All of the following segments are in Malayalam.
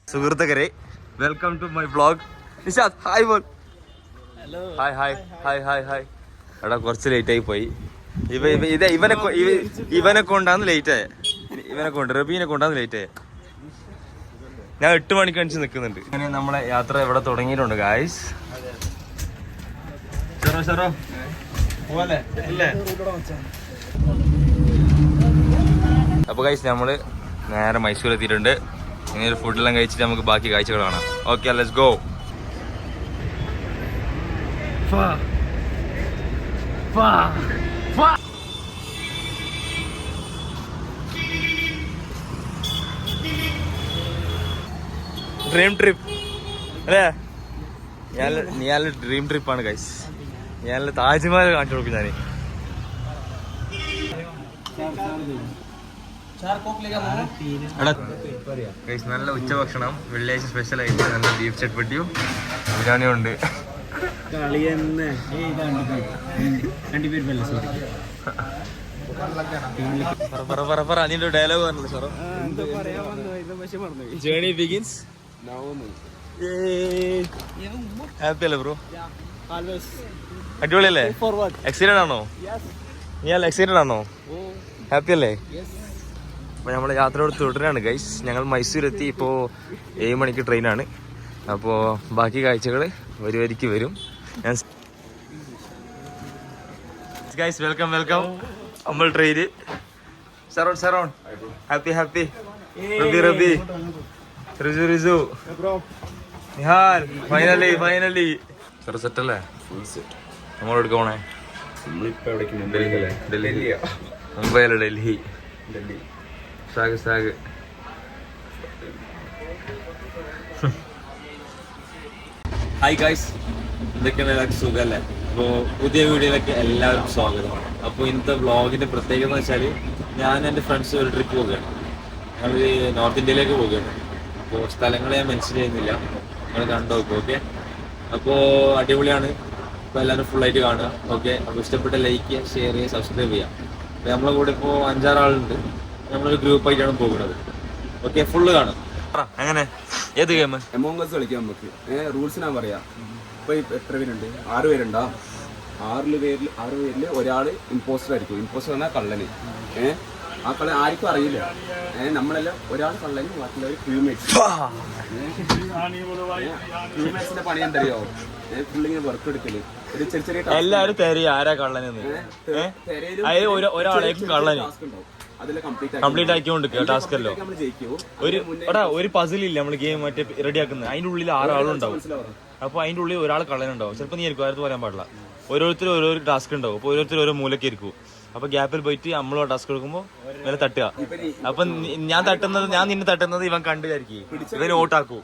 സുഹൃത്തുക്കളെ, welcome to my vlog. Nishad hi ബോൾ. Hi hi hi hi hi. എടാ കുറച്ച് ലേറ്റ് ആയി പോയി. ഇവനെ കൊണ്ടാന്ന് ലേറ്റ് ആയ. റബീനെ കൊണ്ടാന്ന് ലേറ്റ് ആയ. ഞാൻ 8 മണിക്ക് അടിച്ച് നിൽക്കുന്നുണ്ട്. അങ്ങനെ നമ്മളെ യാത്ര ഇവിടെ തുടങ്ങിയിട്ടുണ്ട് ഗായ്സ്. അപ്പൊ ഗൈസ് നമ്മള് നേരെ മൈസൂർ എത്തിയിട്ടുണ്ട്. ഇങ്ങനെ ഒരു ഫുഡെല്ലാം കഴിച്ചിട്ട് നമുക്ക് ബാക്കി കാഴ്ചകൾ കാണാം. Okay, let's go. Dream trip അല്ലേ? ഞാൻ ഡ്രീം ട്രിപ്പാണ് ഗൈസ്. ഞാൻ താജ്മഹൽ കാണിച്ചു കൊടുക്കും. നല്ല ഉച്ചഭക്ഷണം, വെള്ളിയാഴ്ച സ്പെഷ്യൽ ആയിട്ട് നല്ല ബീഫ് ചട്പട്ടിയും ബിരിയാണിയും ഉണ്ട്. അതിന്റെ ഡയലോഗ് പറഞ്ഞത് സാറോ? Journey begins. ഹാപ്പി അല്ലേ ബ്രോ? അടിപൊളിയല്ലേ? എക്സൈറ്റഡ് ആണോ? നീ എക്സൈറ്റഡ് ആണോ? ഹാപ്പി അല്ലേ? അപ്പോൾ നമ്മൾ യാത്രയോട് തുടരാണ് ഗൈസ്. ഞങ്ങൾ മൈസൂർ എത്തി. ഇപ്പോൾ 7 മണിക്ക് ട്രെയിനാണ്. അപ്പോൾ ബാക്കി കാഴ്ചകൾ വരിക്ക് വരും. ഞാൻ ഗൈസ് വെൽക്കം നമ്മൾ ട്രെയിന്. സറോൺ ഹാപ്പി റബി റിസു നിഹാൽ. ഫൈനലി സർ സെറ്റ് അല്ലേ? നമ്മൾ എടുക്ക പോണേ? മുംബൈയിലെ ഡൽഹി. സാഗ് ഹായ് ഗൈസ്, എന്തൊക്കെയാണ് എല്ലാവർക്കും സുഖമല്ലേ? അപ്പോൾ പുതിയ വീഡിയോയിലേക്ക് എല്ലാവർക്കും സ്വാഗതം. അപ്പോൾ ഇന്നത്തെ വ്ളോഗിൻ്റെ പ്രത്യേകത എന്ന് വെച്ചാൽ ഞാൻ എൻ്റെ ഫ്രണ്ട്സ് ഒരു ട്രിപ്പ് പോവുകയാണ്. ഞങ്ങൾ നോർത്ത് ഇന്ത്യയിലേക്ക് പോവുകയാണ്. അപ്പോൾ സ്ഥലങ്ങൾ ഞാൻ മെൻഷൻ ചെയ്യുന്നില്ല, നിങ്ങൾ കണ്ടു നോക്കും. ഓക്കെ, അപ്പോൾ അടിപൊളിയാണ്. അപ്പോൾ എല്ലാവരും ഫുള്ളായിട്ട് കാണുക. ഓക്കെ, അപ്പോൾ ഇഷ്ടപ്പെട്ട ലൈക്ക് ചെയ്യുക, ഷെയർ ചെയ്യുക, സബ്സ്ക്രൈബ് ചെയ്യുക. അപ്പോൾ നമ്മളെ കൂടെ ഇപ്പോൾ 5-6 ആളുണ്ട്. നമ്മളൊരു ഗ്രൂപ്പായിട്ടാണ് പോകുന്നത്. ഓക്കെ, ഫുള്ള് കാണും. അങ്ങനെ ഏത് ഗെയിം? എമോങ് അസ് കളിക്കാം നമുക്ക്. റൂൾസ് ഞാൻ പറയാം. ഇപ്പൊ എത്ര പേരുണ്ട്? 6 പേരുണ്ടോ? 6 പേരിൽ ഒരാള് ഇമ്പോസ്റ്റർ ആയിരിക്കും. ഇമ്പോസ്റ്റർ പറഞ്ഞാൽ കള്ളന്. ആ കള്ളൻ ആർക്കും അറിയില്ല. നമ്മളെല്ലാം ഒരാൾ കള്ളന്, ബാക്കിയുള്ളവർ ക്രൂമേറ്റ്സിന്റെ പണി എന്തറിയോ? ഫുള്ളിങ്ങനെ വർക്ക് എടുക്കല്. ഒരു ചെറിയ എല്ലാരും തെരയും ആരാ കള്ളനെന്ന്. ഒരാളേക്കും കള്ളന് കംപ്ലീറ്റ് ആക്കിക്കൊണ്ട് ടാസ്കല്ലോ. ഒരു പസിൽ ഇല്ല നമ്മൾ ഗെയിം മറ്റേ റെഡി ആക്കുന്നത്. അതിന്റെ ഉള്ളിൽ 6 ആളുണ്ടാവും. അപ്പൊ അതിന്റെ ഉള്ളിൽ ഒരാൾ കള്ളനുണ്ടാവും. ചിലപ്പോൾ നീ ആയിരിക്കും, ആരും പറയാൻ പാടില്ല. ഓരോരുത്തരും ഓരോ ടാസ്ക് ഉണ്ടാവും. അപ്പൊ ഓരോരുത്തരും ഓരോ മൂലക്ക് ഇരിക്കും. അപ്പൊ ഗ്യാപ്പിൽ പോയിട്ട് നമ്മളോ ടാസ്ക് എടുക്കുമ്പോൾ ഇവനെ തട്ടുക. അപ്പൊ ഞാൻ നിന്നെ തട്ടുന്നത് ഇവൻ കണ്ടുകാരിക്കും. ഇവന് ഓട്ടാക്കൂ.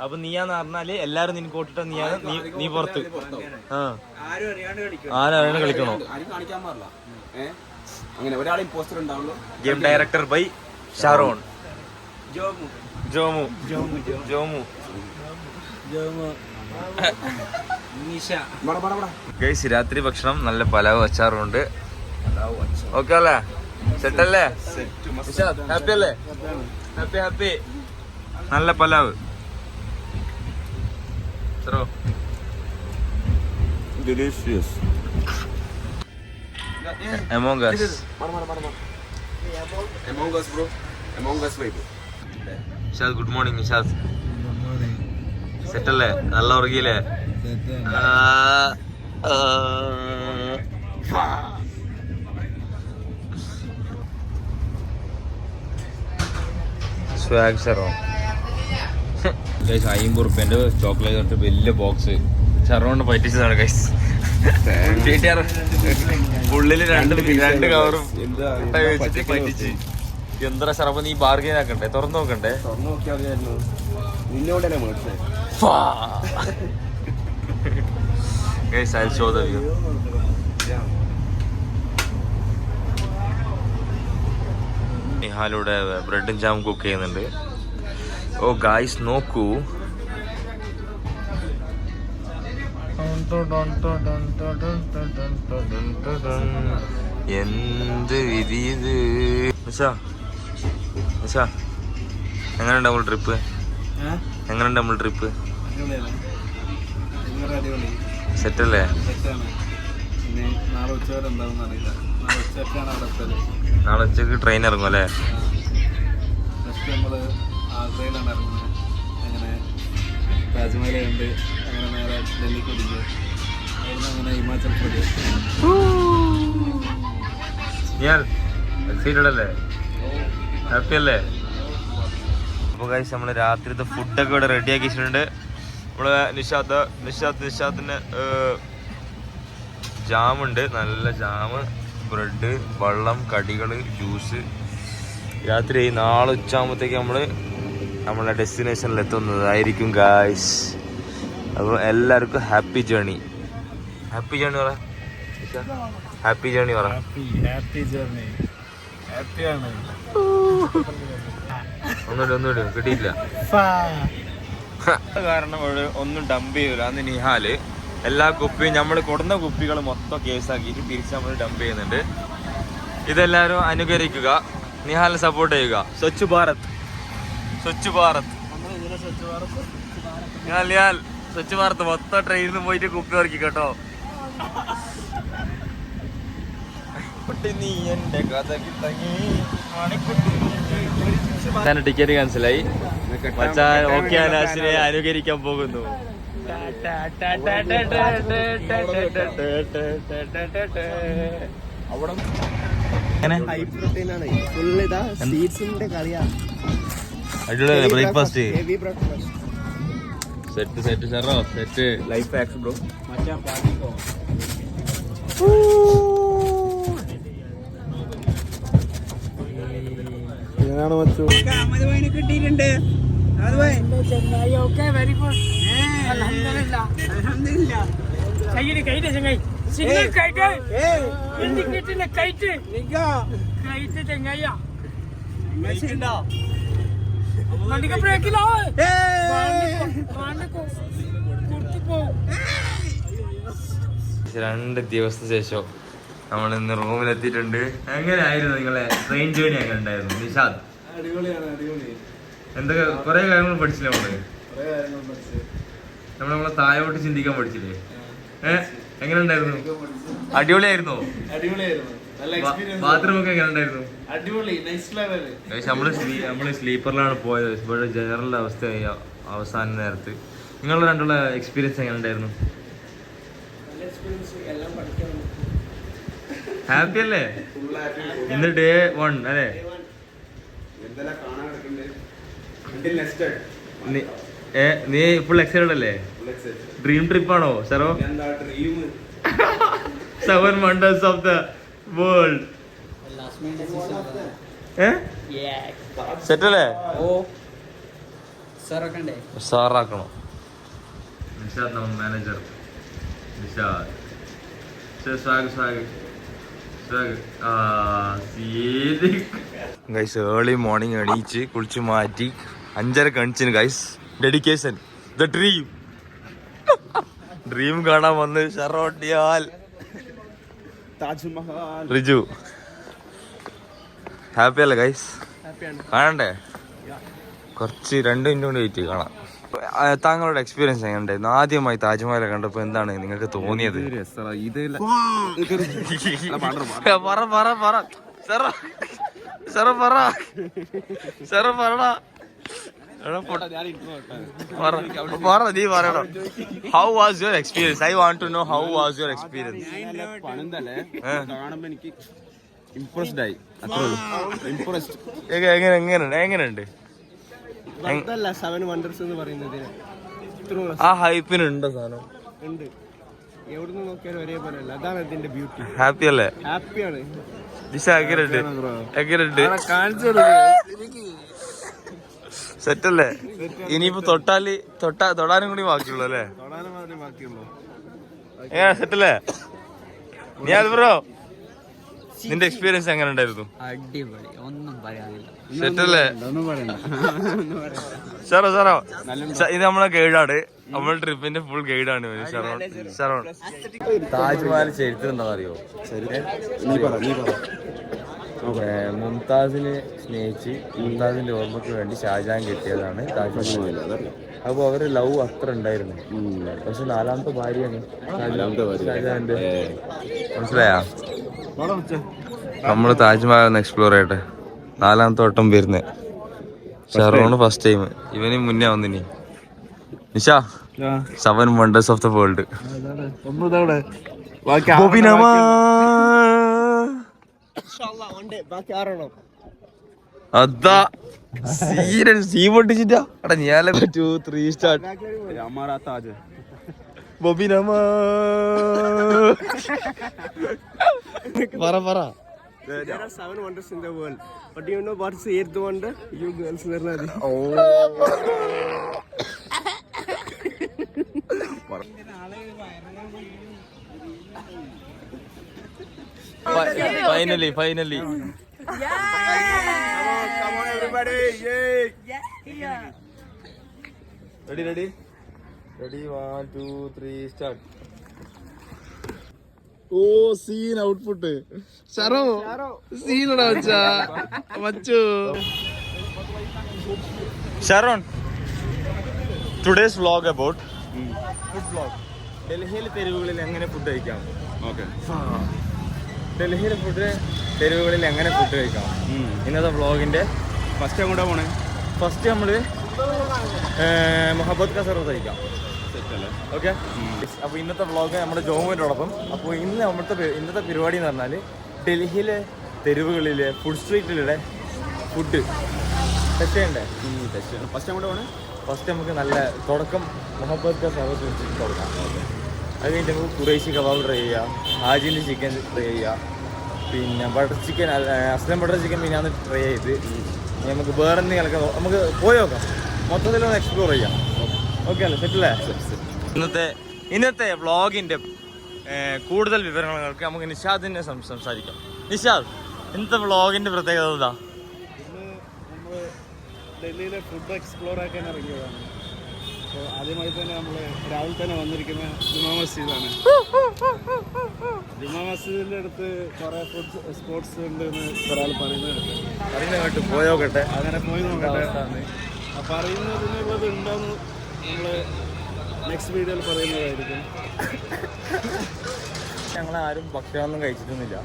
അപ്പൊ നീയാന്ന് പറഞ്ഞാല് എല്ലാരും നിനക്ക് ഓട്ടിട്ട നീ പുറത്ത്. ആരും കളിക്കണോ? അങ്ങനെ ഒരാൾ ഇമ്പോസ്റ്റർ ഉണ്ടാവുള്ളൂ. Game director by Sharon. Jomu. Guys, രാത്രി ഭക്ഷണം നല്ല പലാവ് അച്ചാറുണ്ട്. ഓക്കെ അല്ലേ? സെറ്റ് അല്ലേ? ഹാപ്പി അല്ലേ? ഹാപ്പി. നല്ല pulao. Delicious. Among Us. Among Us bro. Among Us vibe. Nishad good morning. Nishad set അല്ലേ? നല്ല ഉറങ്ങിയില്ലേ? സ്വാഗ് ഷെറോ. 50 റുപ്യൻ്റെ ചോക്ലേറ്റ് വലിയ ബോക്സ് ഷെറോണ്ട് പറ്റിച്ചതാണ് ഗൈസ്. ഉള്ളില് രണ്ട് കവറും വെച്ചിട്ട് പറ്റിച്ച്. എന്താ ഷറപ്പ്, നീ ബാർഗെയിൻ ആക്കണ്ടേ? തുറന്നു നോക്കണ്ടേ? Guys, I'll show the view. നിഹാലിവിടെ ബ്രെഡും ജാമും കുക്ക് ചെയ്യുന്നുണ്ട്. ഓ ഗൈസ്, നോക്കൂ. എന്ത് വിധി ഇത്. എങ്ങനെയുണ്ട് നമ്മൾ ട്രിപ്പ്? എങ്ങനെയുണ്ട് നമ്മൾ ട്രിപ്പ്? സെറ്റല്ലേ? നാളെ ഉച്ചക്ക് ട്രെയിൻ ഇറങ്ങും അല്ലേ? താജ്മഹൽ കണ്ട് അങ്ങനെ നേരെ ഡൽഹിക്ക് ഒതുങ്ങി, അങ്ങനെ ഹിമാചൽ പ്രദേശ്. ഹാപ്പി അല്ലേ? അപ്പോൾ ഗൈസ് നമ്മൾ രാത്രിത്തെ ഫുഡൊക്കെ ഇവിടെ റെഡി ആക്കി വെച്ചിട്ടുണ്ട്. നമ്മള് നിഷാദിന് ജാമുണ്ട്, നല്ല ജാമ്, ബ്രെഡ്, വെള്ളം, കടികൾ, ജ്യൂസ്. രാത്രി നാളെ ഉച്ചയാകുമ്പോഴത്തേക്ക് നമ്മളെ ഡെസ്റ്റിനേഷനിൽ എത്തുന്നതായിരിക്കും ഗായ്സ്. അപ്പോൾ എല്ലാവർക്കും ഹാപ്പി ജേണി. ഹാപ്പി ജേണി പറ. ഹാപ്പി ജേണി പറ. Happy journey. ഹാപ്പിയാണ്. ഒന്നുമില്ല കിട്ടിയില്ല കാരണം ഒന്നും ഡംപ് ചെയ്യൂല. അന്ന് നിഹാല് എല്ലാ കുപ്പിയും നമ്മൾ കൊടുന്ന കുപ്പികൾ മൊത്തം കേസാക്കിയിട്ട് തിരിച്ച് നമ്മൾ ഡംപ് ചെയ്യുന്നുണ്ട്. ഇതെല്ലാവരും അനുകരിക്കുക, നിഹാലിനെ സപ്പോർട്ട് ചെയ്യുക. സ്വച്ഛ് ഭാരത്, സ്വച്ഛ് ഭാരത്. നിഹാൽ സ്വച്ഛ് ഭാരത് മൊത്തം ട്രെയിനിൽ നിന്ന് പോയിട്ട് കുപ്പി ഇറക്കി കേട്ടോ. ടിക്കറ്റ് ക്യാൻസലായി. മച്ചാൻ ഓക്കെ അനാശിനെ അനുകരിക്കാൻ പോകുന്നു. അടിപൊളി breakfast. Set zero set life hacks bro. കിട്ടിയിട്ടുണ്ട്. രണ്ട് ദിവസത്തിന് ശേഷം നമ്മൾ ഇന്ന് റൂമിലെത്തിയിട്ടുണ്ട്. എങ്ങനെയായിരുന്നു നിങ്ങളെ ട്രെയിൻ ജേണി? എങ്ങനെ ഉണ്ടായിരുന്നു നിഷാദ്? എന്തൊക്കെ കുറെ കാര്യങ്ങൾ പഠിച്ചില്ലേ നമ്മളെ താഴോട്ട് ചിന്തിക്കാൻ പഠിച്ചില്ലേ? എങ്ങനെ ഉണ്ടായിരുന്നു? അടിപൊളിയായിരുന്നോ? ബാത്റൂം ഒക്കെ എങ്ങനെ ഉണ്ടായിരുന്നു? നമ്മള് സ്ലീപ്പറിലാണ് പോയത്. ഇവിടെ ജനറൽ അവസ്ഥയായി അവസാന നേരത്ത്. നിങ്ങളുടെ രണ്ടുള്ള എക്സ്പീരിയൻസ് എങ്ങനെ ഉണ്ടായിരുന്നു? ഹാപ്പി അല്ലേ? ഇന്ന് ഡേ 1 അല്ലേ? നീ ഫുൾ എക്സൈറ്റഡ് അല്ലേ? ഡ്രീം ട്രിപ്പ് ആണോ സറോ? 7 wonders of the world. Set അല്ലേ? സാറാക്കണോ? നിഷാദ് നമ്മൾ manager Nishad. Guys early morning എണീച്ച് കുളിച്ച് മാറ്റി 5:30 കണിച്ചിന് ഗൈസ്. ഡെഡിക്കേഷൻ ദ ഡ്രീം കാണാൻ വന്ന് ഷറോട്ടിയാൽ താജ്മഹൽ. റിജു ഹാപ്പി അല്ലേ ഗൈസ്? കാണണ്ടേ? കുറച്ച് 2 മിനിറ്റ് കൊണ്ട് വെയിറ്റ് കാണാം. താങ്കളുടെ എക്സ്പീരിയൻസ് എങ്ങനെയുണ്ടായിരുന്നു? ആദ്യമായി താജ്മഹൽ കണ്ടപ്പോ എന്താണ് നിങ്ങൾക്ക് തോന്നിയത്? നീ പറയണം. How was your experience? I want to know how was your experience. കാണുമ്പോ എനിക്ക് ഇംപ്രസ്ഡ് ആയി. എങ്ങനെയുണ്ട്? 7 വണ്ടേഴ്സ് എന്ന് പറയുന്നത് ആ ഹൈപ്പിനുണ്ടോ സാധനം? ഉണ്ട്. എവിടുന്ന് നോക്കിയാലും ഒരേപോലെ അല്ല. അതാണ് ഇതിന്റെ ബ്യൂട്ടി. ഹാപ്പി അല്ലേ? ഹാപ്പിയാണ്. സെറ്റല്ലേ? ഇനിയിപ്പോ തൊടാനും കൂടി ബാക്കിയുള്ളൂ അല്ലേ? സെറ്റല്ലേ? നീ അത് ബ്രോ നിന്റെ എക്സ്പീരിയൻസ് എങ്ങനെ ഉണ്ടായിരുന്നു? അടിപൊളി, ഒന്നും പറയാനില്ല. സെറ്റല്ലേ? സാറോ ഇത് നമ്മളെ ഗൈഡാണ്. നമ്മളെ ട്രിപ്പിന്റെ ഫുൾ ഗൈഡാണ് ശരവൺ. താജ്മഹൽ ചരിത്രം എന്താ അറിയോ? മുംതാസിനെ സ്നേഹിച്ച് മുംതാസിന്റെ ഓർമ്മയ്ക്ക് വേണ്ടി ഷാജഹാൻ കിട്ടിയതാണ് താജ്മഹൽ. അപ്പൊ അവര് ലവ് അത്ര ഉണ്ടായിരുന്നു. പക്ഷെ നാലാമത്തെ ഭാര്യയാണ് ഷാജഹാന്റെ. മനസ്സിലായാ? നമ്മള് താജ്മഹൽ ഒന്ന് എക്സ്പ്ലോർ ചെയ്യട്ടെ. 4ാമത്തെ വട്ടം വരുന്നേ. ഷെറോണ് ഫസ്റ്റ് ടൈം, ഇവന് മുന്നേ വന്നിനി. Nisha 7 wonders of the world. അതാ സീ പൊട്ടിച്ചിട്ടാ. എടാ ഞാൻ 2, 3 സ്റ്റാർട്ട്. ബോബിനമാ പറ. There are 7 wonders in the world. But do you know what's the 8th wonder? You girls learn that. Finally. Come on everybody. Yay. Ready? 1, 2, 3 start. ഓ സീൻ ഔട്ട്പുട്ട്. ഷറോ സീനടാ മച്ചു. Sharon, today's vlog about food vlog. ഡൽഹിയിലെ തെരുവുകളിൽ എങ്ങനെ ഫുഡ് കഴിക്കാം. ഡൽഹിയിലെ തെരുവുകളിൽ എങ്ങനെ ഫുഡ് കഴിക്കാം. ഇന്നത്തെ വ്ലോഗിന്റെ ഫസ്റ്റ് എങ്ങോട്ടാ പോണേ? ഫസ്റ്റ് നമ്മള് മൊഹബത്ത് കാ സർവത്ത് കഴിക്കാം. ഓക്കെ. അപ്പോൾ ഇന്നത്തെ വ്ളോഗ് നമ്മുടെ ജോമോനോടൊപ്പം. അപ്പോൾ ഇന്നത്തെ പരിപാടി എന്ന് പറഞ്ഞാൽ ഡൽഹിയിലെ തെരുവുകളിലെ ഫുഡ് സ്ട്രീറ്റിലെ ഫുഡ് ടെസ്റ്റ് ചെയ്യണ്ടേ. ഫസ്റ്റ് എങ്ങോട്ട് പോണേ? ഫസ്റ്റ് നമുക്ക് നല്ല തുടക്കം മൊഹബത്ത് കാ സർവത്ത് വെച്ചിട്ട് തുടങ്ങാം. അത് കഴിഞ്ഞിട്ട് നമുക്ക് കുറേശ്ശി കബാബ് ട്രൈ ചെയ്യാം, ഹാജിൻ്റെ ചിക്കൻ ട്രൈ ചെയ്യാം, പിന്നെ butter chicken, Aslam butter chicken പിന്നെ അന്ന് ട്രൈ ചെയ്ത് നമുക്ക് വേറെ എന്തെങ്കിലുമൊക്കെ നമുക്ക് പോയി നോക്കാം. മൊത്തത്തിലൊന്ന് എക്സ്പ്ലോർ ചെയ്യാം. ഓക്കെ അല്ലേ? സെറ്റല്ലേ? ഇന്നത്തെ വ്ളോഗിന്റെ കൂടുതൽ വിവരങ്ങൾക്ക് നമുക്ക് നിഷാദിനെ സംസാരിക്കാം. നിഷാദ്, ഇന്നത്തെ വ്ളോഗിന്റെ പ്രത്യേകത എന്താ? നമ്മൾ ഡൽഹിയിലെ ഫുഡ് എക്സ്പ്ലോർ ആക്കാൻ ഇറങ്ങിയതാണ്. അപ്പോൾ ആദ്യമായി തന്നെ നമ്മൾ രാവിലെ തന്നെ വന്നിരിക്കുന്ന ജുമാ മസ്ജിദാണ്. ജുമാ മസ്ജിദിൻ്റെ അടുത്ത് കുറേ ഫുഡ് സ്പോട്ട്സ് ഉണ്ടെന്ന് ഒരാൾ പറയുന്നത് പോയോക്കട്ടെ. അങ്ങനെ പോയി നോക്കട്ടെ. അപ്പോൾ അറിയുന്നതിനുള്ളത് ഉണ്ടോയെന്ന് നമ്മൾ നെക്സ്റ്റ് വീഡിയോയിൽ പറയുന്നതായിരിക്കും. ഞങ്ങളാരും ഭക്ഷണമൊന്നും കഴിച്ചിട്ടൊന്നുമില്ല.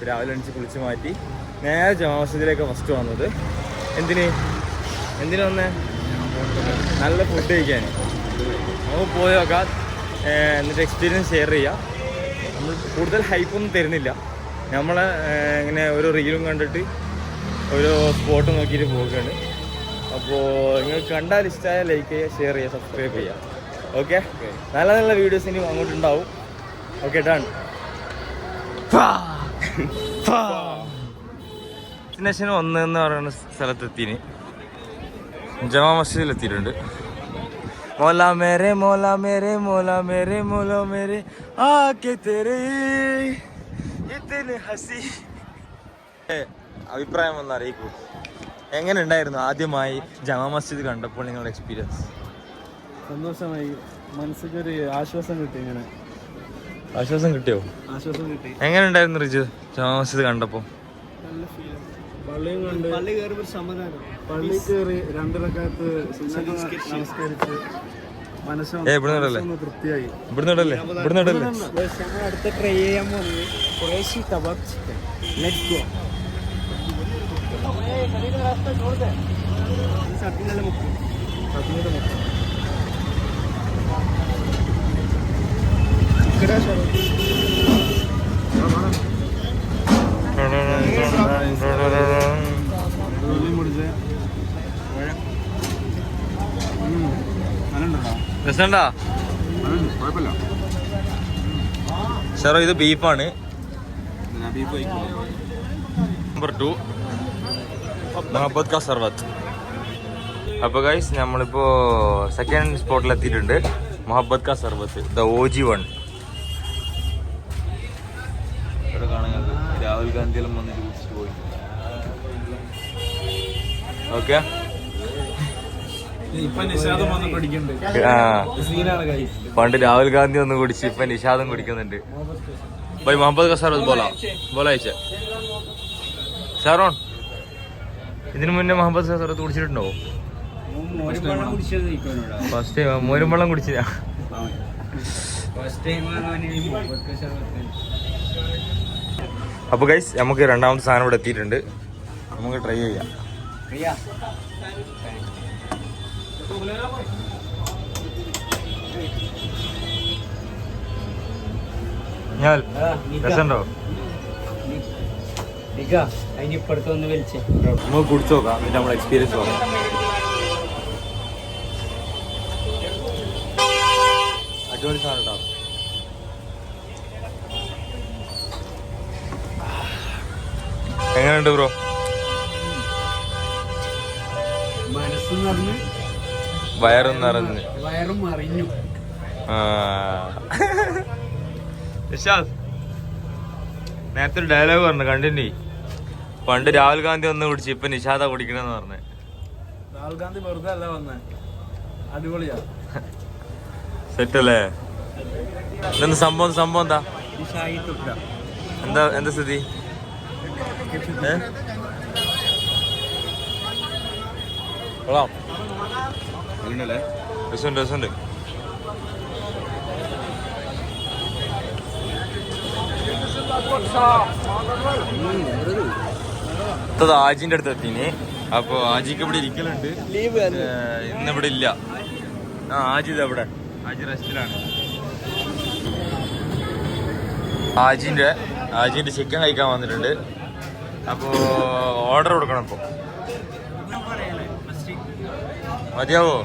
രാവിലെ എണിച്ച് കുളിച്ച് മാറ്റി നേരെ ജുമാ മസ്ജിദിലേക്ക് ഫസ്റ്റ് വന്നത്. എന്തിനു വന്നേ? നല്ല ഫുഡ് കഴിക്കാൻ. നമുക്ക് പോയി നോക്കാം, എന്നിട്ട് എക്സ്പീരിയൻസ് ഷെയർ ചെയ്യാം. നമ്മൾ കൂടുതൽ ഹൈപ്പൊന്നും തരുന്നില്ല. നമ്മളെ ഇങ്ങനെ ഒരു റീലും കണ്ടിട്ട് ഒരു സ്പോട്ട് നോക്കിയിട്ട് പോവുകയാണ്. അപ്പോൾ നിങ്ങൾക്ക് കണ്ടാൽ ഇഷ്ടമായ ലൈക്ക് ചെയ്യുക, ഷെയർ ചെയ്യുക, സബ്സ്ക്രൈബ് ചെയ്യുക. ഓക്കെ. നല്ല നല്ല വീഡിയോസ് ഇനി അങ്ങോട്ട് ഉണ്ടാവും. Okay, done. ഡെസ്റ്റിനേഷൻ 1 എന്ന് പറയുന്ന സ്ഥലത്തെത്തിന് ജമാ മസ്ജിദിലെത്തിയിട്ടുണ്ട്. മോല മേരെ മോല മേരെ മോല മേരെ മോല മേരെ ആകെ തെരേ ഇതനെ ഹസി. അഭിപ്രായം ഒന്ന് അറിയിക്കൂ. എങ്ങനെ ഉണ്ടായിരുന്നു ആദ്യമായി ജമാ മസ്ജിദ് കണ്ടപ്പോൾ നിങ്ങളുടെ എക്സ്പീരിയൻസ്? സന്തോഷമായി, മനസ്സിക്കൊരു ആശ്വാസം കിട്ടി. ഇങ്ങനെ ആശ്വാസം കിട്ടിയോ? ആശ്വാസം കിട്ടി. എങ്ങനെ ഉണ്ടായിരുന്നു റിജു ജമാ മസ്ജിദ് കണ്ടപ്പോൾ? നല്ല ഫീൽ. പള്ളിയും കണ്ട് പള്ളി കയറി സമാധാനം. പള്ളി കയറി 2 റക്അത്ത് നമസ്കരിച്ച് മനസ്സൊന്ന് തൃപ്തിയായി. അടുത്ത ട്രൈ ചെയ്യാൻ പോകുന്നത് കുറേശ്ശി കബാബ് ചിക്കൻ. Let's go. സത്യങ്ങളുടെ മുക്ക്. രസമുണ്ടാ? ഷെറോ, ഇത് ബീഫാണ്. നമ്പർ 2 മൊഹബത്ത് കാ സർവത്ത്. അപ്പോൾ ഗൈസ്, നമ്മളിപ്പോൾ സെക്കൻഡ് സ്പോട്ടിലെത്തിയിട്ടുണ്ട്. മൊഹബത്ത് കാ സർവത്ത്, ദ OG 1. ഇവിടെ കാണാൻ രാഹുൽ ഗാന്ധിയെല്ലാം വന്നിട്ട് കുടിച്ചിട്ട് പോയി. ഓക്കെ. പണ്ട് രാഹുൽ ഗാന്ധി ഒന്ന് കുടിച്ച് ഇപ്പൊ നിഷാദും കുടിക്കുന്നുണ്ട്. ഭായ് മൊഹബത്ത് കാ സർവത്ത് ബോലാ ബോലാ ഷാറോൺ, ഇതിനു മുന്നേ മുഹമ്മദ് സസറത്ത് കുടിച്ചിട്ടുണ്ടോ? ഫസ്റ്റ് ടൈം മോരും വെള്ളം കുടിച്ചില്ല. അപ്പൊ ഗൈസ് നമുക്ക് രണ്ടാമത്തെ സാധനം ഇവിടെ എത്തിയിട്ടുണ്ട്. നമുക്ക് ട്രൈ ചെയ്യാം. ഞാൻ രസമുണ്ടോ? അതിനിപ്പടുത്തൊന്ന് വലിച്ചേ നമുക്ക് കുടിച്ചു നോക്കാം, എന്നിട്ട് നമ്മുടെ എക്സ്പീരിയൻസ് നോക്കാം. അടിപൊളി സാധനം കേട്ടോ. എങ്ങനെയുണ്ട് ബ്രോ? മനസ്സ് നിറഞ്ഞ് വയറും നിറഞ്ഞ് വയറും മറിഞ്ഞു. നേരത്തെ ഒരു ഡയലോഗ് പറഞ്ഞു കണ്ടിന്റേ, പണ്ട് രാഹുൽ ഗാന്ധി ഒന്ന് കുടിച്ച് ഇപ്പൊ നിഷാദ കുടിക്കണെന്ന് പറഞ്ഞേ. രാഹുൽ ഗാന്ധി വെറുതെ അല്ല വന്നേ, അടിപൊളിയാ. സെറ്റ് അല്ലേ? എന്താ സംഭവം? സംഭവം എന്താ? എന്താ സ്ഥിതി? കൊള്ളാം, രസമുണ്ട്. ആജിന്റെ അടുത്ത് എത്തിന്. അപ്പൊ ആജിക്ക് ഇവിടെ ഇരിക്കലുണ്ട്, ഇന്നിവിടെ ഇല്ല. ആജി ഇത് എവിടെ? ആജി റെസ്റ്റിലാണ്. ആജിന്റെ ചിക്കൻ കഴിക്കാൻ വന്നിട്ടുണ്ട്. അപ്പോ ഓർഡർ കൊടുക്കണം. ഇപ്പൊ മതിയാവോ?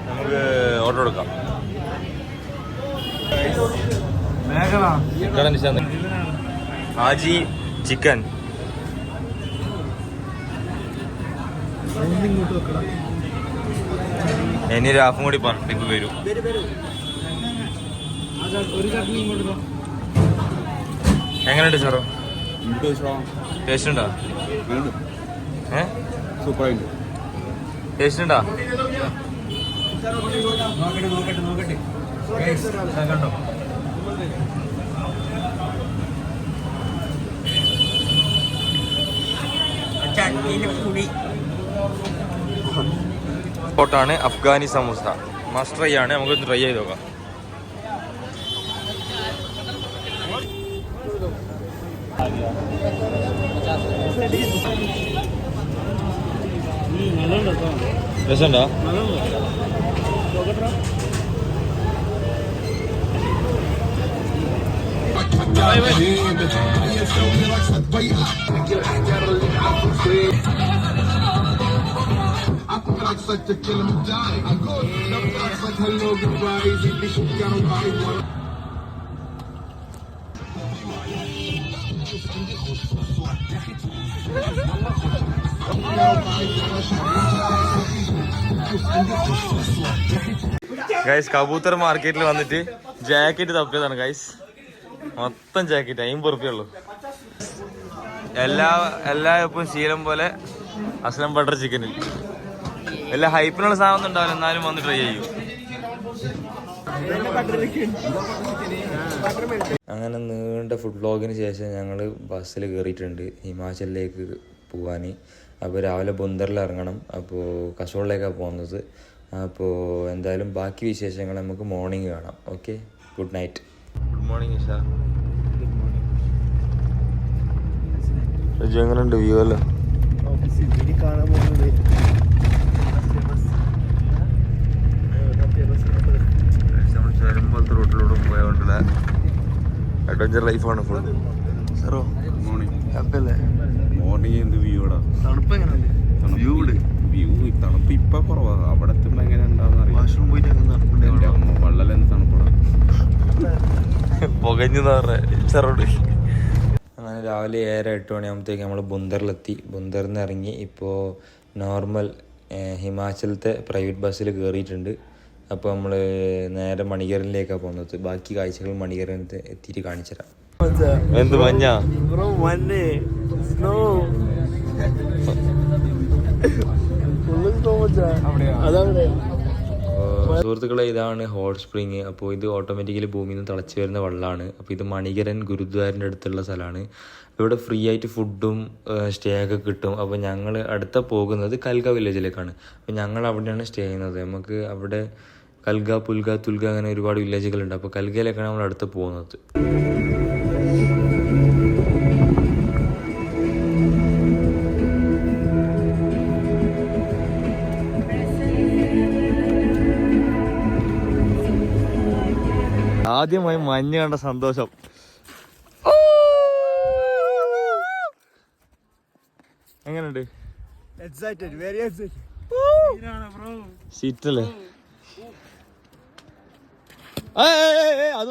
നമുക്ക് ഓർഡർ കൊടുക്കാം. ആജി ചിക്കൻ. ഇനി ഒരു ഹാഫും കൂടി പറഞ്ഞിട്ട് വരും. എങ്ങനെയുണ്ട് സാറോ? ടേസ്റ്റ് ഉണ്ടോ? സൂപ്പറായിട്ട് ടേസ്റ്റ് ഉണ്ടോ? നോക്കട്ടെ കണ്ടോ? ാണ് അഫ്ഗാനി സമൂസ. മസ്റ്റ് ട്രൈ ആണ്. നമുക്ക് ട്രൈ ചെയ്ത് നോക്കാം. രസമുണ്ടോ? ഗൈസ് കബൂത്തർ മാർക്കറ്റിൽ വന്നിട്ട് ജാക്കറ്റ് തപ്പിയതാണ് ഗൈസ്. മൊത്തം ജാക്കറ്റ് 50 ഉറുപ്പിയുള്ളൂ. എല്ലാ എപ്പോഴും ശീലം പോലെ അസ്ലം ബട്ടർ ചിക്കനിൽ എല്ലാ ഹൈപ്പിനുള്ള സാധനം ഒന്നും ഉണ്ടാവില്ല, എന്നാലും വന്ന് ട്രൈ ചെയ്യും. അങ്ങനെ നീണ്ട ഫുഡ് വ്ലോഗിന് ശേഷം ഞങ്ങൾ ബസ്സിൽ കയറിയിട്ടുണ്ട് ഹിമാചലിലേക്ക് പോകാൻ. അപ്പോൾ രാവിലെ ബുന്ദറിൽ ഇറങ്ങണം. അപ്പോൾ കസോളിലേക്കാണ് പോകുന്നത്. അപ്പോൾ എന്തായാലും ബാക്കി വിശേഷങ്ങൾ നമുക്ക് മോർണിംഗ് കാണാം. Okay, good night. Good morning Isha. എങ്ങനെയുണ്ട് വ്യൂ അല്ലേ? പോലത്തെ റൂട്ടിലൂടെ പോയോണ്ടുള്ള അഡ്വഞ്ചർ ലൈഫാണ് ഫുൾ. സാറോ മോർണിംഗ് ഹാപ്പി അല്ലേ? മോർണിംഗ് എന്ത് വ്യൂടാ. തണുപ്പ് എങ്ങനെയുണ്ട്? തണുപ്പ് ഇപ്പൊ കുറവാ. അവിടെ എത്തുമ്പോ എങ്ങനെ ഉണ്ടാവുന്ന വാഷ്റൂം പോയിട്ട് വെള്ളം എന്ത് തണുപ്പടാ. പുകഞ്ഞെന്ന് പറഞ്ഞ. അങ്ങനെ രാവിലെ 7-8 മണിയാകുമ്പോഴത്തേക്ക് നമ്മൾ ബുന്ദറിലെത്തി. ബുന്ദറിൽ നിന്ന് ഇറങ്ങി ഇപ്പോൾ നോർമൽ ഹിമാചലത്തെ പ്രൈവറ്റ് ബസ്സിൽ കയറിയിട്ടുണ്ട്. അപ്പോൾ നമ്മൾ നേരെ മണികരനിലേക്കാണ് പോകുന്നത്. ബാക്കി കാഴ്ചകൾ മണികരനത്ത് എത്തിയിട്ട് കാണിച്ചു തരാം. എന്ത് മഞ്ഞ സുഹൃത്തുക്കളെ, ഇതാണ് ഹോട്ട് സ്പ്രിങ്. അപ്പോൾ ഇത് ഓട്ടോമാറ്റിക്കലി ഭൂമിയിൽ നിന്ന് തിളച്ച് വരുന്ന വെള്ളമാണ്. അപ്പോൾ ഇത് മണികരൻ ഗുരുദ്വാരൻ്റെ അടുത്തുള്ള സ്ഥലമാണ്. ഇവിടെ ഫ്രീ ആയിട്ട് ഫുഡും സ്റ്റേ ഒക്കെ കിട്ടും. അപ്പോൾ ഞങ്ങൾ അടുത്ത പോകുന്നത് കൽഗ വില്ലേജിലേക്കാണ്. അപ്പോൾ ഞങ്ങൾ അവിടെയാണ് സ്റ്റേ ചെയ്യുന്നത്. നമുക്ക് അവിടെ കൽഗ, പുൽഗ, തുൽഗ അങ്ങനെ ഒരുപാട് വില്ലേജുകളുണ്ട്. അപ്പോൾ കൽഗയിലേക്കാണ് നമ്മൾ അടുത്ത് പോകുന്നത്. ആദ്യമായി മഞ്ഞ് കണ്ട സന്തോഷം. എങ്ങനെയുണ്ട്? Excited, very excited. സീറ്റല്ലേ? അത്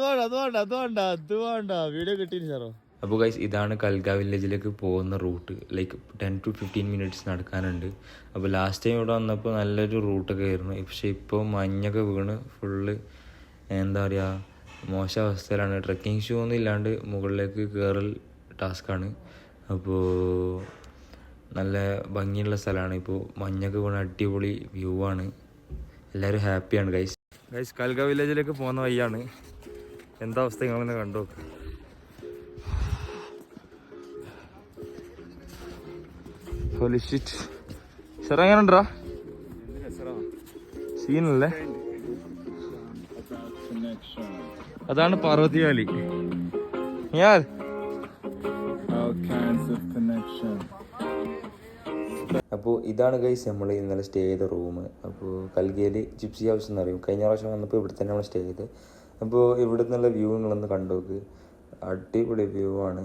വേണ്ട വീഡിയോ കിട്ടിയില്ല സാറോ. അപ്പോൾ ഗൈസ്, ഇതാണ് കൽഗ വില്ലേജിലേക്ക് പോകുന്ന റൂട്ട്. ലൈക്ക് 10 to 15 മിനിറ്റ്സ് നടക്കാനുണ്ട്. അപ്പോൾ ലാസ്റ്റ് ടൈം ഇവിടെ വന്നപ്പോൾ നല്ലൊരു റൂട്ടൊക്കെ ആയിരുന്നു. പക്ഷേ ഇപ്പോൾ മഞ്ഞൊക്കെ വീണ് ഫുള്ള് എന്താ പറയുക, മോശം അവസ്ഥയിലാണ്. ട്രെക്കിംഗ് ഷൂ ഒന്നും ഇല്ലാണ്ട് മുകളിലേക്ക് കയറൽ ടാസ്ക്കാണ്. അപ്പോൾ നല്ല ഭംഗിയുള്ള സ്ഥലമാണ്. ഇപ്പോൾ മഞ്ഞൊക്കെ വീണ് അടിപൊളി വ്യൂ ആണ്. എല്ലാവരും ഹാപ്പിയാണ് ഗൈസ്. കൽഗ വില്ലേജിലേക്ക് പോകുന്ന വഴിയാണ്. എന്താ അവസ്ഥ നിങ്ങളൊന്ന് കണ്ടു നോക്ക്. സാർ എങ്ങനെയുണ്ടാ? സീനല്ലേ? അതാണ് പാർവതി വാലി. ഞാൻ അപ്പോൾ ഇതാണ് ഗൈസ് നമ്മൾ ഇന്നലെ സ്റ്റേ ചെയ്ത റൂം. അപ്പോൾ കൽഗയിൽ ജിപ്സി ഹൗസ് എന്ന് പറയും. കഴിഞ്ഞ പ്രാവശ്യം വന്നപ്പോൾ ഇവിടെ തന്നെ നമ്മൾ സ്റ്റേ ചെയ്ത്. അപ്പോൾ ഇവിടെ നിന്നുള്ള വ്യൂ നിങ്ങളൊന്ന് കണ്ടുനോക്ക്. അടിപൊളി വ്യൂ ആണ്.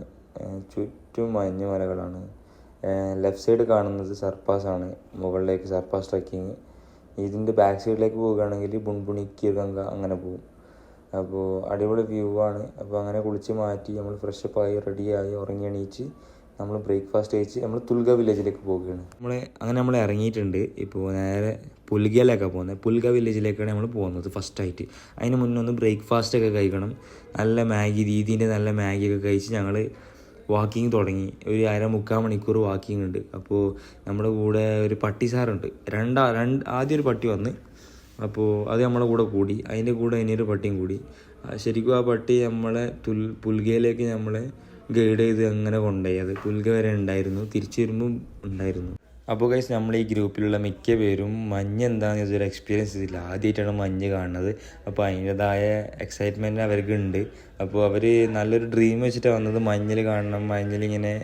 ചുറ്റും മഞ്ഞുമലകളാണ്. ലെഫ്റ്റ് സൈഡ് കാണുന്നത് സർപ്പാസാണ്. മുകളിലേക്ക് സർപ്പാസ് ട്രക്കിങ്. ഇതിൻ്റെ ബാക്ക് സൈഡിലേക്ക് പോവുകയാണെങ്കിൽ ബുൺബുണി കീർഗംഗ അങ്ങനെ പോകും. അപ്പോൾ അടിപൊളി വ്യൂ ആണ്. അപ്പോൾ അങ്ങനെ കുളിച്ച് മാറ്റി നമ്മൾ ഫ്രഷപ്പായി റെഡിയായി ഉറങ്ങി എണീച്ച് നമ്മൾ ബ്രേക്ക്ഫാസ്റ്റ് കഴിച്ച് നമ്മൾ തുൽഗ വില്ലേജിലേക്ക് പോവുകയാണ്. നമ്മൾ ഇറങ്ങിയിട്ടുണ്ട്. ഇപ്പോൾ നേരെ പുൽഗയിലേക്കാണ് പോകുന്നത്. പുൽഗ വില്ലേജിലേക്കാണ് നമ്മൾ പോകുന്നത് ഫസ്റ്റായിട്ട്. അതിന് മുന്നേ ഒന്ന് ബ്രേക്ക്ഫാസ്റ്റൊക്കെ കഴിക്കണം. നല്ല മാഗി, ദീദീൻ്റെ നല്ല മാഗിയൊക്കെ കഴിച്ച് ഞങ്ങൾ വാക്കിങ് തുടങ്ങി. ഒരു 1.5-3 മണിക്കൂർ വാക്കിംഗ് ഉണ്ട്. അപ്പോൾ നമ്മുടെ കൂടെ ഒരു പട്ടി സാറുണ്ട്. ആദ്യം ഒരു പട്ടി വന്ന്, അപ്പോൾ അത് നമ്മളെ കൂടെ കൂടി. അതിൻ്റെ കൂടെ ഇനിയൊരു പട്ടിയും കൂടി. ശരിക്കും ആ പട്ടി നമ്മളെ പുൽഗയിലേക്ക് നമ്മളെ ഗൈഡ് ചെയ്ത് അങ്ങനെ കൊണ്ടുപോയി. അത് പുൽഗ വരെ ഉണ്ടായിരുന്നു, തിരിച്ചു വരുമ്പം ഉണ്ടായിരുന്നു. അപ്പോൾ ഗൈസ്, നമ്മൾ ഈ ഗ്രൂപ്പിലുള്ള മിക്ക പേരും മഞ്ഞ് എന്താണെന്ന് ഇതൊരു എക്സ്പീരിയൻസ് ചെയ്തില്ല. ആദ്യമായിട്ടാണ് മഞ്ഞ് കാണുന്നത്. അപ്പോൾ അതിൻ്റെതായ എക്സൈറ്റ്മെൻറ്റ് അവർക്കുണ്ട്. അപ്പോൾ അവർ നല്ലൊരു ഡ്രീം വെച്ചിട്ടാണ് വന്നത്, മഞ്ഞിൽ കാണണം, മഞ്ഞിലിങ്ങനെ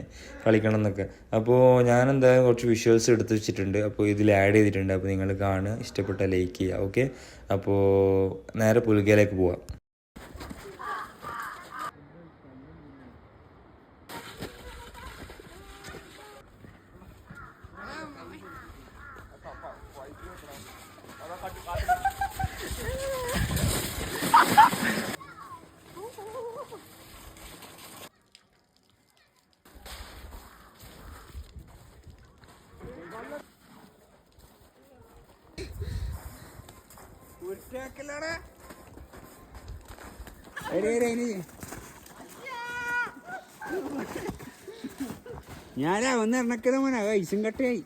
കളിക്കണം എന്നൊക്കെ. അപ്പോൾ ഞാൻ എന്തായാലും കുറച്ച് വിഷ്വൽസ് എടുത്ത് വെച്ചിട്ടുണ്ട്. അപ്പോൾ ഇതിൽ ആഡ് ചെയ്തിട്ടുണ്ട്. അപ്പോൾ നിങ്ങൾ കാണുക, ഇഷ്ടപ്പെട്ട ലൈക്ക് ചെയ്യുക. ഓക്കെ, അപ്പോൾ നേരെ പുൽഗയിലേക്ക് പോവാം. ഞാനാ വന്ന് ഇറക്കത മോനാ ഐസും കട്ടയായി.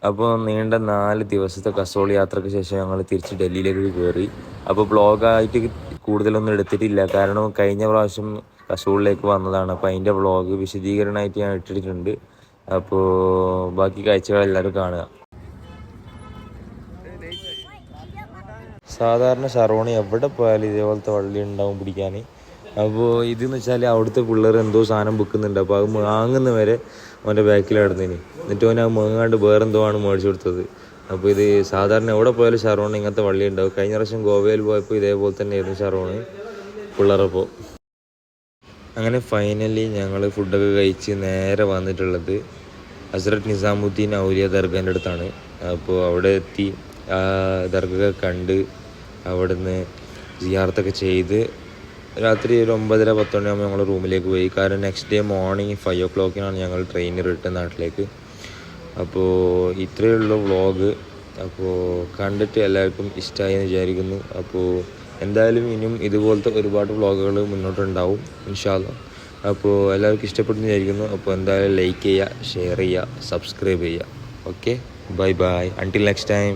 അപ്പോൾ നീണ്ട 4 ദിവസത്തെ കസോൾ യാത്രയ്ക്ക് ശേഷം ഞങ്ങൾ തിരിച്ച് ഡൽഹിയിലേക്ക് കയറി. അപ്പോൾ വ്ളോഗായിട്ട് കൂടുതലൊന്നും എടുത്തിട്ടില്ല, കാരണം കഴിഞ്ഞ പ്രാവശ്യം കസോളിലേക്ക് വന്നതാണ്. അപ്പോൾ അതിൻ്റെ വ്ളോഗ് വിശദീകരണമായിട്ട് ഞാൻ ഇട്ടിട്ടുണ്ട്. അപ്പോൾ ബാക്കി കാഴ്ചകൾ എല്ലാവരും കാണുക. സാധാരണ ഷറോണി എവിടെ പോയാലും ഇതേപോലത്തെ വള്ളി ഉണ്ടാവും പിടിക്കാൻ. അപ്പോൾ ഇതെന്ന് വെച്ചാൽ അവിടുത്തെ പിള്ളേർ എന്തോ സാധനം വിൽക്കുന്നുണ്ട്. അപ്പോൾ അത് വാങ്ങുന്ന വരെ അവൻ്റെ ബാക്കിൽ കിടന്നതിന്. എന്നിട്ട് അവൻ അത് മേങ്ങാണ്ട് വേറെന്തോ ആണ് മേടിച്ചു കൊടുത്തത്. അപ്പോൾ ഇത് സാധാരണ എവിടെ പോയാലും ഷറോണി ഇങ്ങനത്തെ വള്ളി ഉണ്ടാവും. കഴിഞ്ഞ പ്രാവശ്യം ഗോവയിൽ പോയപ്പോൾ ഇതേപോലെ തന്നെ ആയിരുന്നു ഷറോണി പിള്ളേരപ്പോൾ. അങ്ങനെ ഫൈനലി ഞങ്ങൾ ഫുഡൊക്കെ കഴിച്ച് നേരെ വന്നിട്ടുള്ളത് ഹസ്രത്ത് നിസാമുദ്ദീൻ ഔലിയ ദർഗാൻ്റെ അടുത്താണ്. അപ്പോൾ അവിടെ എത്തി ദർഗ കണ്ട് അവിടുന്ന് സിയാറത്തൊക്കെ ചെയ്ത് രാത്രി ഒരു 9:30-10 മണിയാകുമ്പോൾ ഞങ്ങൾ റൂമിലേക്ക് പോയി. കാരണം നെക്സ്റ്റ് ഡേ മോർണിംഗ് 5 o'clock ഞങ്ങൾ ട്രെയിൻ റിട്ടേൺ നാട്ടിലേക്ക്. അപ്പോൾ ഇത്രയേ ഉള്ളൂ വ്ളോഗ്. അപ്പോൾ കണ്ടിട്ട് എല്ലാവർക്കും ഇഷ്ടമായി എന്ന് വിചാരിക്കുന്നു. അപ്പോൾ എന്തായാലും ഇനിയും ഇതുപോലത്തെ ഒരുപാട് വ്ളോഗുകൾ മുന്നോട്ടുണ്ടാവും ഇൻഷാ അല്ലാഹ്. അപ്പോൾ എല്ലാവർക്കും ഇഷ്ടപ്പെട്ടെന്ന് വിചാരിക്കുന്നു. അപ്പോൾ എന്തായാലും ലൈക്ക് ചെയ്യുക, ഷെയർ ചെയ്യുക, സബ്സ്ക്രൈബ് ചെയ്യുക. Okay, bye bye, until next time.